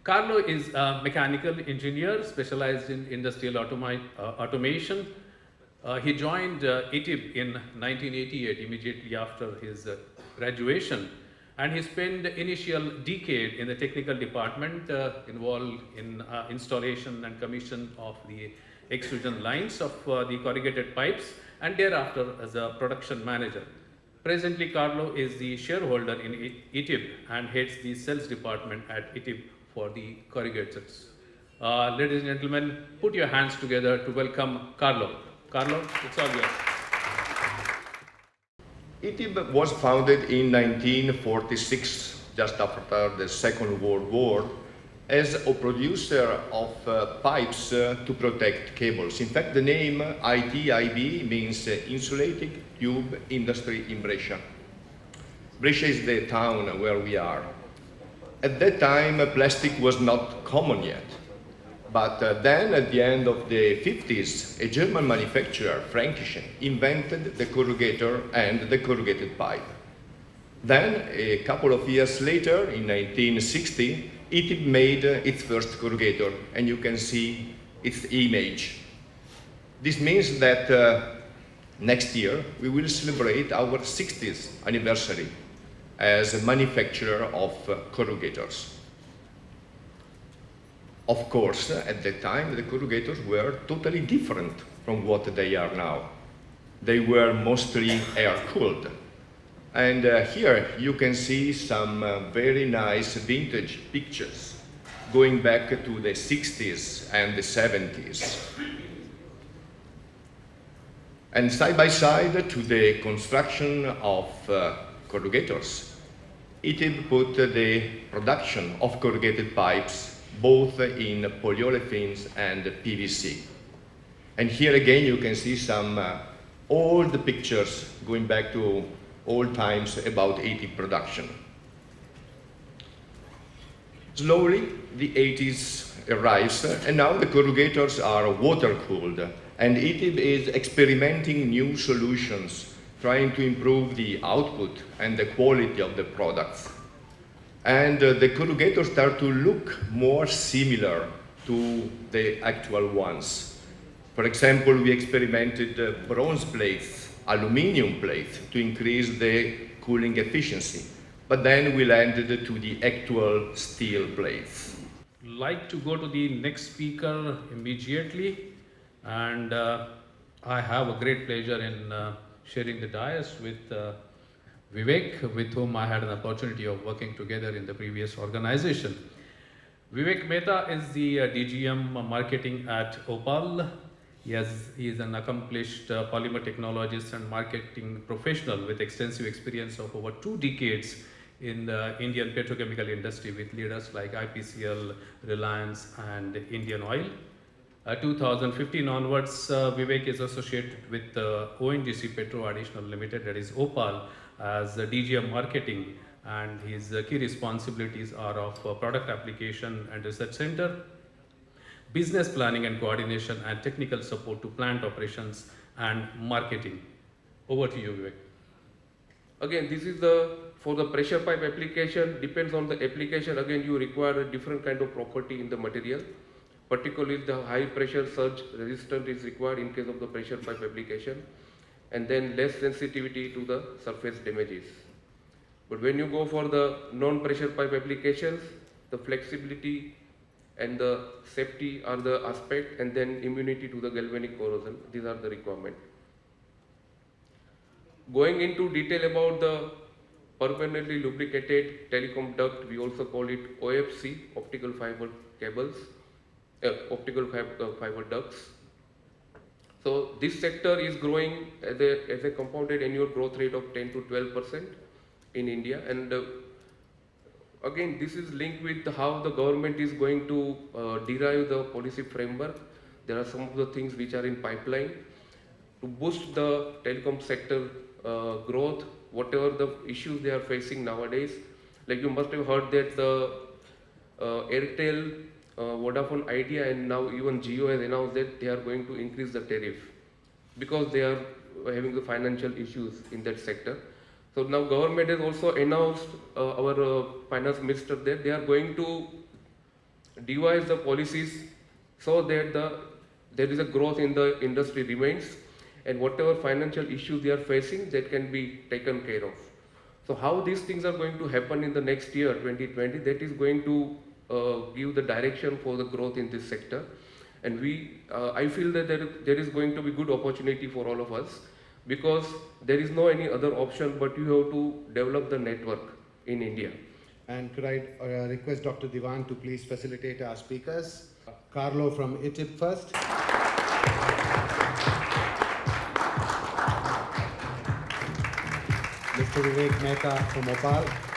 Carlo is a mechanical engineer specialized in industrial automation. He joined Additive in 1988, immediately after his graduation, and he spent the initial decade in the technical department involved in installation and commission of the extrusion lines of the corrugated pipes, and thereafter as a production manager. Presently, Carlo is the shareholder in Additive and heads the sales department at Additive for the corrugators. Ladies and gentlemen, put your hands together to welcome Carlo. Carlo, it's all yours. Additive was founded in 1946, just after the Second World War, as a producer of pipes to protect cables. In fact, the name ITIB means Insulating Tube Industry in Brescia. Brescia is the town where we are. At that time, plastic was not common yet. But then, at the end of the 50s, a German manufacturer, Fränkischen, invented the corrugator and the corrugated pipe. Then, a couple of years later, in 1960, it made its first corrugator, and you can see its image. This means that next year we will celebrate our 60th anniversary as a manufacturer of corrugators. Of course, at that time, the corrugators were totally different from what they are now. They were mostly air-cooled. And here you can see some very nice vintage pictures going back to the 60s and the 70s. And side by side to the construction of corrugators, it put the production of corrugated pipes both in polyolefins and PVC. And here again you can see some old pictures going back to old times about Additive production. Slowly the 80s arrives, and now the corrugators are water-cooled, and Additive is experimenting new solutions, trying to improve the output and the quality of the products. And the corrugators start to look more similar to the actual ones. For example, we experimented bronze plates, aluminum plates to increase the cooling efficiency. But then we landed to the actual steel plates. Like to go to the next speaker immediately, and I have a great pleasure in sharing the dais with Vivek, with whom I had an opportunity of working together in the previous organization. Vivek Mehta is the DGM marketing at Opal. He is an accomplished polymer technologist and marketing professional with extensive experience of over 2 decades in the Indian petrochemical industry with leaders like IPCL, Reliance and Indian Oil. 2015 onwards, Vivek is associated with ONGC Petro Additional Limited, that is Opal, as DGM marketing, and his key responsibilities are of product application and research center, business planning and coordination, and technical support to plant operations and marketing. Over to you, Vivek. Again, this is for the pressure pipe application, depends on the application. Again, you require a different kind of property in the material. Particularly the high pressure surge resistant is required in case of the pressure pipe application, and then less sensitivity to the surface damages. But when you go for the non-pressure pipe applications, the flexibility and the safety are the aspect, and then immunity to the galvanic corrosion. These are the requirements. Going into detail about the permanently lubricated telecom duct, we also call it OFC, optical fiber cables, optical fiber ducts. So this sector is growing as a compounded annual growth rate of 10 to 12% in India, and again this is linked with how the government is going to derive the policy framework. There are some of the things which are in pipeline to boost the telecom sector growth, whatever the issues they are facing nowadays. Like you must have heard that the Airtel, Vodafone Idea, and now even Jio has announced that they are going to increase the tariff because they are having the financial issues in that sector. So now government has also announced, our finance minister, that they are going to devise the policies so that there is a growth in the industry remains, and whatever financial issues they are facing, that can be taken care of. So how these things are going to happen in the next year, 2020, that is going to give the direction for the growth in this sector. And I feel that there is going to be good opportunity for all of us, because there is no any other option but you have to develop the network in India. And could I request Dr. Diwan to please facilitate our speakers. Carlo from Additive first. Mr. Vivek Mehta from Opal.